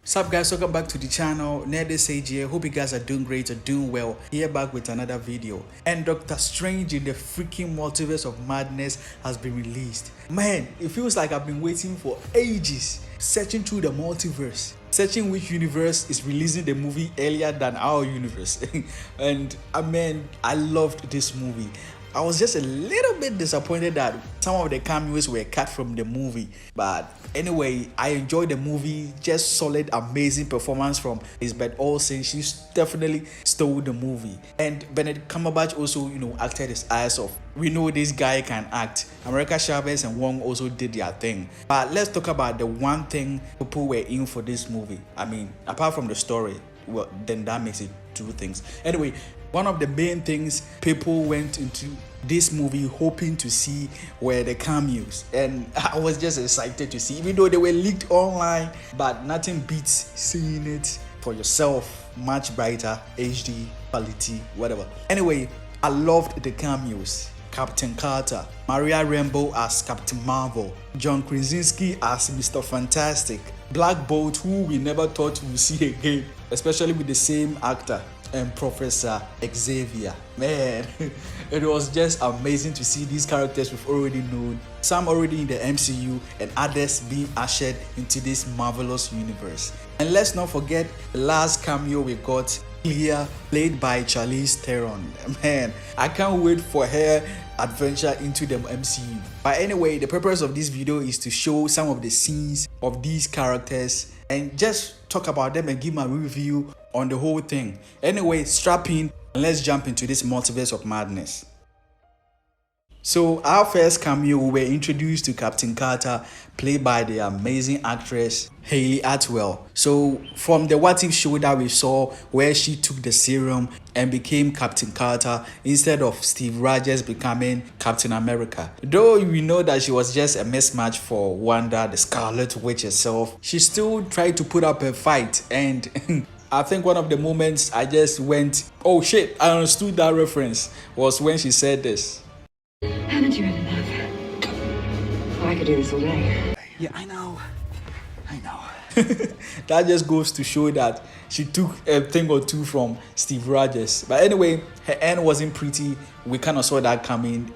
Sup guys, welcome back to the channel. Ned Sage here. Hope you guys are doing great or doing well. Here back with another video. And Doctor Strange in the freaking Multiverse of Madness has been released. Man, it feels like I've been waiting for ages, searching through the multiverse, searching which universe is releasing the movie earlier than our universe. And I loved this movie. I was just a little bit disappointed that some of the cameos were cut from the movie. But anyway, I enjoyed the movie. Just solid, amazing performance from Lisbeth Olsen. She definitely stole the movie. And Benedict Cumberbatch also, acted his ass off. We know this guy can act. America Chavez and Wong also did their thing. But let's talk about the one thing people were in for this movie. Apart from the story, well, then that makes it two things. Anyway, one of the main things people went into this movie hoping to see were the cameos, and I was just excited to see, even though they were leaked online, but nothing beats seeing it for yourself. Much brighter, HD, quality, whatever. Anyway, I loved the cameos. Captain Carter, Maria Rambeau as Captain Marvel, John Krasinski as Mr. Fantastic, Black Bolt, who we never thought we would see again, especially with the same actor, and Professor Xavier. Man, it was just amazing to see these characters we've already known, some already in the MCU and others being ushered into this marvelous universe. And let's not forget the last cameo we got, Clea, played by Charlize Theron. Man, I can't wait for her adventure into the MCU. But anyway, the purpose of this video is to show some of the scenes of these characters and just talk about them and give my review on the whole thing. Anyway, strap in and let's jump into this Multiverse of Madness. So our first cameo, we were introduced to Captain Carter, played by the amazing actress Hayley Atwell. So from the What If show that we saw, where she took the serum and became Captain Carter instead of Steve Rogers becoming Captain America. Though we know that she was just a mismatch for Wanda, the Scarlet Witch herself, she still tried to put up a fight. And I think one of the moments I just went, oh shit, I understood that reference, was when she said this. Haven't you had enough? Oh, I could do this all day. Yeah, I know. That just goes to show that she took a thing or two from Steve Rogers. But anyway, her end wasn't pretty. We kind of saw that coming.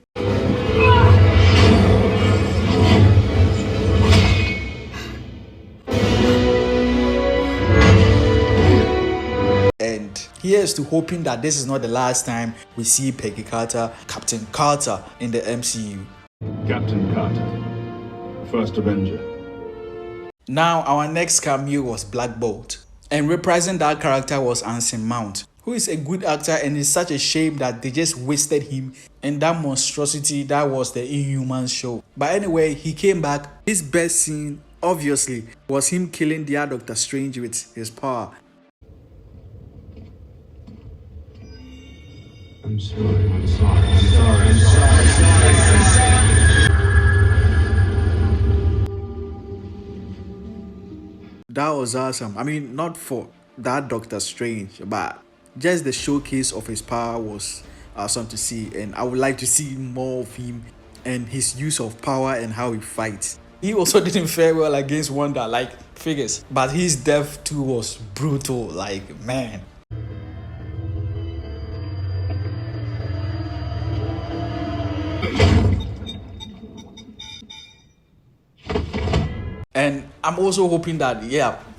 And here's to hoping that this is not the last time we see Peggy Carter, Captain Carter, in the MCU. Captain Carter, First Avenger. Now, our next cameo was Black Bolt, and reprising that character was Anson Mount, who is a good actor, and it's such a shame that they just wasted him in that monstrosity that was the Inhumans show. But anyway, he came back. His best scene, obviously, was him killing the Doctor Strange with his power. I'm sorry. That was awesome. Not for that Doctor Strange, but just the showcase of his power was awesome to see, and I would like to see more of him and his use of power and how he fights. He also didn't fare well against Wanda, like figures, but his death too was brutal, like man. And I'm also hoping that,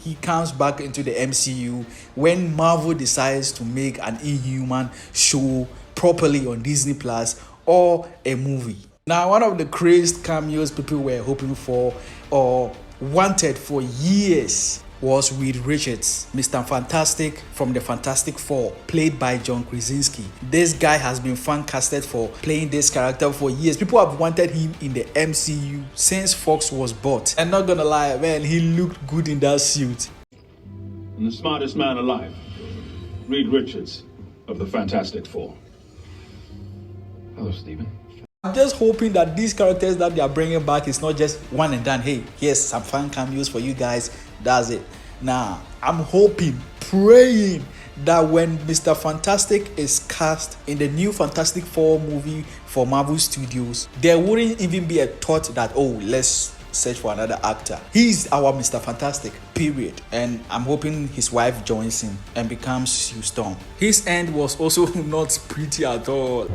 he comes back into the MCU when Marvel decides to make an Inhuman show properly on Disney Plus or a movie. Now, one of the crazed cameos people were hoping for or wanted for years was Reed Richards, Mr. Fantastic from the Fantastic Four, played by John Krasinski. This guy has been fan casted for playing this character for years. People have wanted him in the MCU since Fox was bought. And not gonna lie, man, he looked good in that suit. And the smartest man alive, Reed Richards of the Fantastic Four. Hello, Stephen. I'm just hoping that these characters that they are bringing back is not just one and done. Hey, here's some fun cameos for you guys. That's it. Nah, I'm hoping, praying that when Mr. Fantastic is cast in the new Fantastic Four movie for Marvel Studios, there wouldn't even be a thought that, oh, let's search for another actor. He's our Mr. Fantastic, period. And I'm hoping his wife joins him and becomes Sue Storm. His end was also not pretty at all.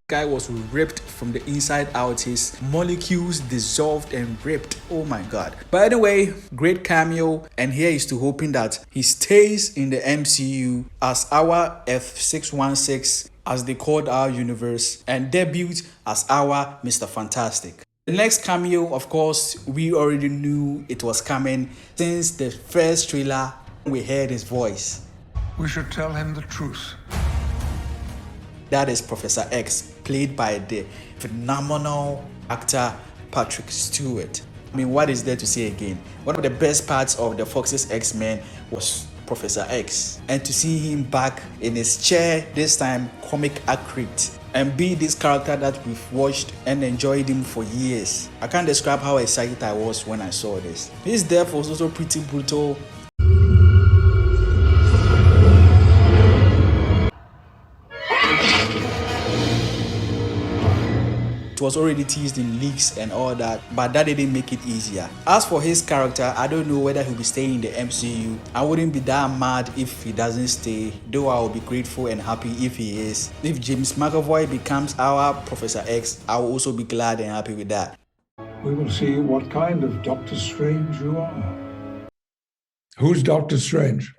Guy was ripped from the inside out. His molecules dissolved and ripped. Oh my god. But anyway, great cameo, and here is to hoping that he stays in the MCU as our F616, as they called our universe, and debut as our Mr. Fantastic. The next cameo, of course, we already knew it was coming since the first trailer. We heard his voice. We should tell him the truth. That is Professor X, played by the phenomenal actor Patrick Stewart. I mean, what is there to say again? One of the best parts of the Fox's X-Men was Professor X. And to see him back in his chair, this time comic accurate, and be this character that we've watched and enjoyed him for years. I can't describe how excited I was when I saw this. His death was also pretty brutal. It was already teased in leaks and all that, but that didn't make it easier. As for his character, I don't know whether he'll be staying in the MCU. I wouldn't be that mad if he doesn't stay, though I will be grateful and happy if he is. If James McAvoy becomes our Professor X, I will also be glad and happy with that. We will see what kind of Doctor Strange you are. Who's Doctor Strange?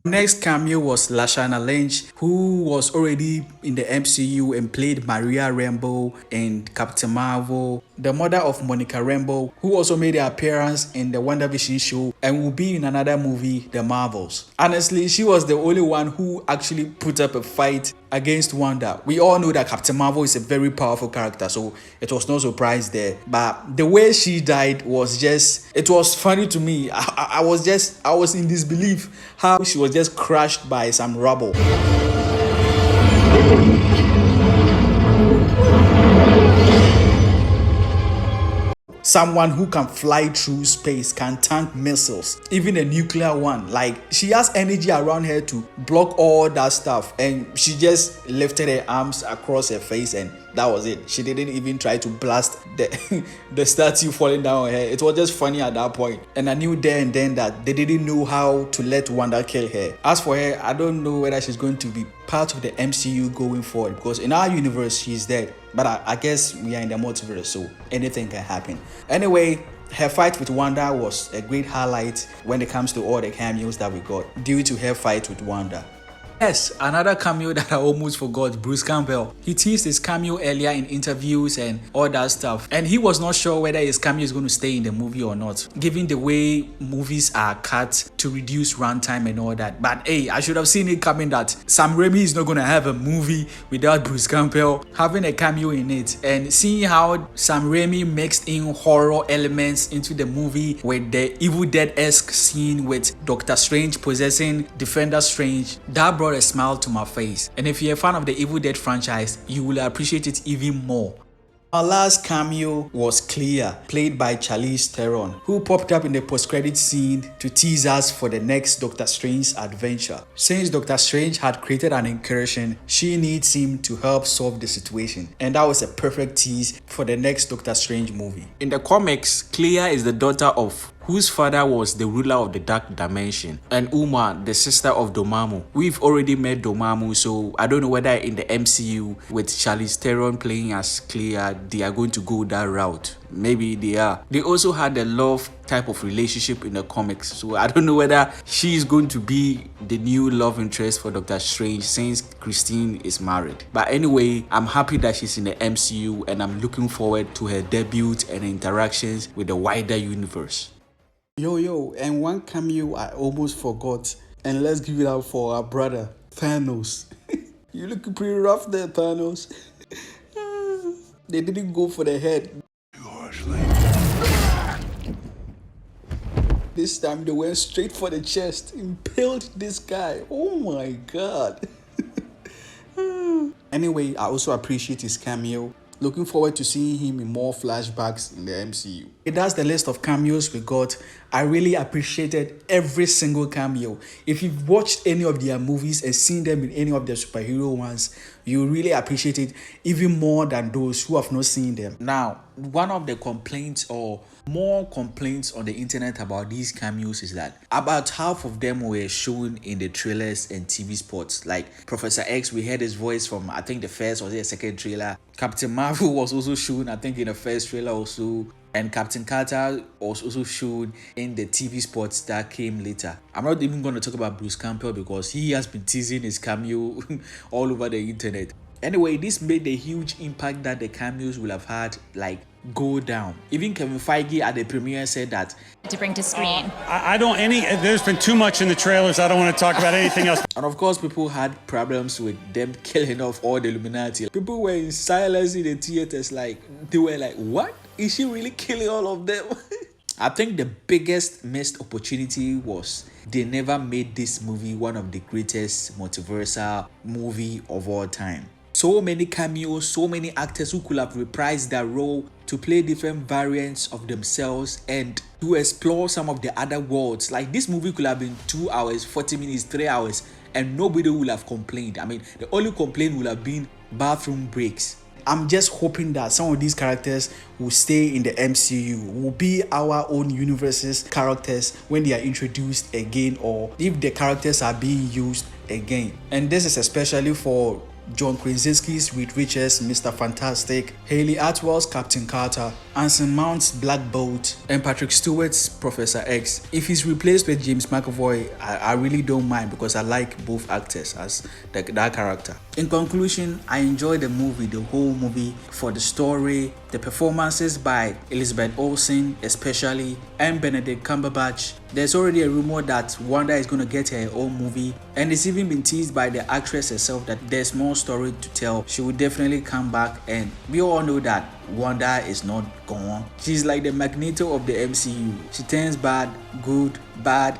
Next cameo was Lashana Lynch, who was already in the MCU and played Maria Rambeau in Captain Marvel, the mother of Monica Rambeau, who also made an appearance in the WandaVision show and will be in another movie, The Marvels. Honestly, she was the only one who actually put up a fight against Wanda. We all know that Captain Marvel is a very powerful character, so it was no surprise there. But the way she died was just, it was funny to me. I was in disbelief how she was just crushed by some rubble. Someone who can fly through space, can tank missiles, even a nuclear one. Like, she has energy around her to block all that stuff, and she just lifted her arms across her face and that was it. She didn't even try to blast the statue falling down on her. It was just funny at that point. And I knew there and then that they didn't know how to let Wanda kill her. As for her, I don't know whether she's going to be part of the MCU going forward, because in our universe she's dead, but I guess we are in the multiverse, so anything can happen. Anyway, her fight with Wanda was a great highlight when it comes to all the cameos that we got due to her fight with Wanda. Yes, another cameo that I almost forgot, Bruce Campbell. He teased his cameo earlier in interviews and all that stuff, and he was not sure whether his cameo is going to stay in the movie or not, given the way movies are cut to reduce runtime and all that. But hey, I should have seen it coming that Sam Raimi is not going to have a movie without Bruce Campbell having a cameo in it, and seeing how Sam Raimi mixed in horror elements into the movie with the Evil Dead-esque scene with Doctor Strange possessing Defender Strange, that brought a smile to my face. And if you're a fan of the Evil Dead franchise, you will appreciate it even more. Our last cameo was Clea, played by Charlize Theron, who popped up in the post-credit scene to tease us for the next Doctor Strange adventure. Since Doctor Strange had created an incursion, she needs him to help solve the situation, and that was a perfect tease for the next Doctor Strange movie. In the comics, Clea is the daughter of whose father was the ruler of the Dark Dimension, and Uma, the sister of Dormammu. We've already met Dormammu, so I don't know whether in the MCU with Charlize Theron playing as Clea, they are going to go that route. Maybe they are. They also had a love type of relationship in the comics, so I don't know whether she's going to be the new love interest for Doctor Strange since Christine is married. But anyway, I'm happy that she's in the MCU, and I'm looking forward to her debut and interactions with the wider universe. Yo, and one cameo I almost forgot, and let's give it up for our brother Thanos. You looking pretty rough there, Thanos. They didn't go for the head. This time they went straight for the chest, impaled this guy. Oh my god. Anyway, I also appreciate his cameo. looking forward to seeing him in more flashbacks in the MCU. That's the list of cameos we got. I really appreciated every single cameo. If you've watched any of their movies and seen them in any of their superhero ones, you really appreciate it even more than those who have not seen them. Now, one of the complaints or more complaints on the internet about these cameos is that about half of them were shown in the trailers and TV spots. Like Professor X, we heard his voice from I think the first or the second trailer. Captain Marvel was also shown I think in the first trailer also. And Captain Carter was also shown in the TV spots that came later. I'm not even going to talk about Bruce Campbell because he has been teasing his cameo all over the internet. Anyway, this made the huge impact that the cameos will have had go down. Even Kevin Feige at the premiere said that to bring to screen. There's been too much in the trailers. I don't want to talk about anything else. And of course, people had problems with them killing off all the Illuminati. People were in silence in the theaters, they were like, what? Is she really killing all of them? I think the biggest missed opportunity was they never made this movie one of the greatest multiversal movie of all time. So many cameos, so many actors who could have reprised their role to play different variants of themselves and to explore some of the other worlds. Like this movie could have been 2 hours, 40 minutes, 3 hours, and nobody would have complained. I mean, the only complaint would have been bathroom breaks. I'm just hoping that some of these characters will stay in the MCU, will be our own universe's characters when they are introduced again, or if the characters are being used again. And this is especially for John Krasinski's Reed Richards, Mr. Fantastic, Haley Atwell's Captain Carter, Anson Mount's Black Bolt, and Patrick Stewart's Professor X. If he's replaced with James McAvoy, I really don't mind because I like both actors as that character. In conclusion, I enjoyed the movie, the whole movie, for the story, the performances by Elizabeth Olsen especially, and Benedict Cumberbatch. There's already a rumor that Wanda is going to get her own movie, and it's even been teased by the actress herself that there's more story to tell. She will definitely come back, and we all know that Wanda is not gone. She's like the Magneto of the MCU. She turns bad,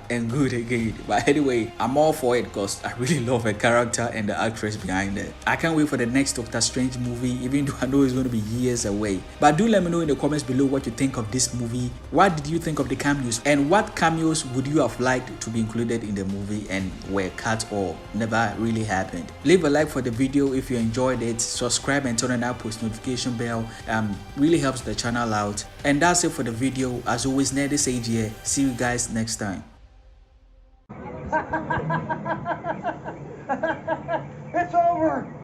and good again. But anyway, I'm all for it because I really love her character and the actress behind it. I can't wait for the next Doctor Strange movie, even though I know it's going to be years away. But do let me know in the comments below what you think of this movie. What did you think of the cameos? And what cameos would you have liked to be included in the movie and were cut or never really happened? Leave a like for the video if you enjoyed it. Subscribe and turn on that post notification bell. Really helps the channel out. And that's it for the video. As always, Nerdy Sage here. See you guys next time. It's over!